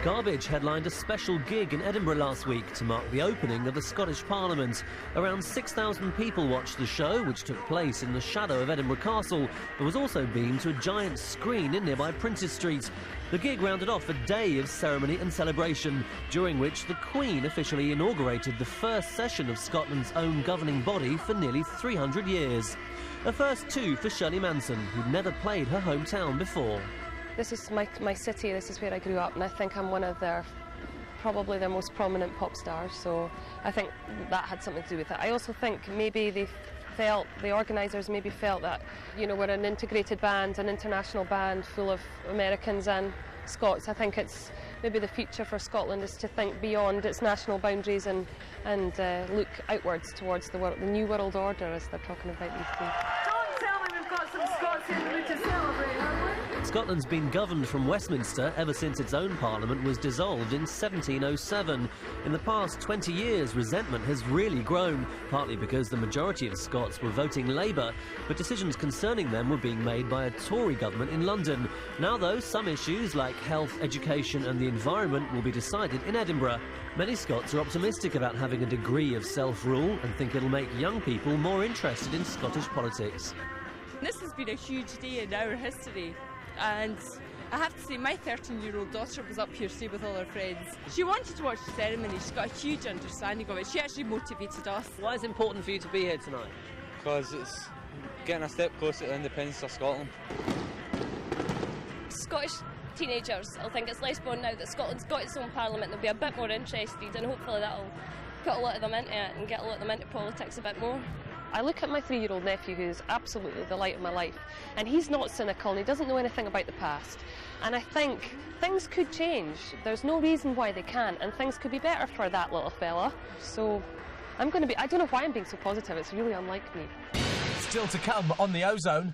Garbage headlined a special gig in Edinburgh last week to mark the opening of the Scottish Parliament. Around 6,000 people watched the show, which took place in the shadow of Edinburgh Castle, but was also beamed to a giant screen in nearby Princes Street. The gig rounded off a day of ceremony and celebration, during which the Queen officially inaugurated the first session of Scotland's own governing body for nearly 300 years. A first too for Shirley Manson, who'd never played her hometown before. This is my city, this is where I grew up, and I think I'm one of probably their most prominent pop stars, so I think that had something to do with it. I also think maybe the organisers maybe felt that, you know, we're an integrated band, an international band full of Americans and Scots. I think it's maybe the future for Scotland is to think beyond its national boundaries and look outwards towards the new world order, as they're talking about these days. Don't tell me we've got some Scots in the mood to celebrate, have we? Scotland's been governed from Westminster ever since its own parliament was dissolved in 1707. In the past 20 years, resentment has really grown, partly because the majority of Scots were voting Labour, but decisions concerning them were being made by a Tory government in London. Now, though, some issues like health, education and the environment will be decided in Edinburgh. Many Scots are optimistic about having a degree of self-rule and think it'll make young people more interested in Scottish politics. This has been a huge day in our history. And I have to say, my 13-year-old daughter was up here today with all her friends. She wanted to watch the ceremony. She's got a huge understanding of it. She actually motivated us. Why is it important for you to be here tonight? Because it's getting a step closer to the independence of Scotland. Scottish teenagers, I think it's less born now that Scotland's got its own parliament. They'll be a bit more interested, and hopefully that'll put a lot of them into it and get a lot of them into politics a bit more. I look at my 3-year-old nephew, who's absolutely the light of my life, and he's not cynical and he doesn't know anything about the past. And I think things could change. There's no reason why they can't, and things could be better for that little fella. So I don't know why I'm being so positive, it's really unlike me. Still to come on the Ozone.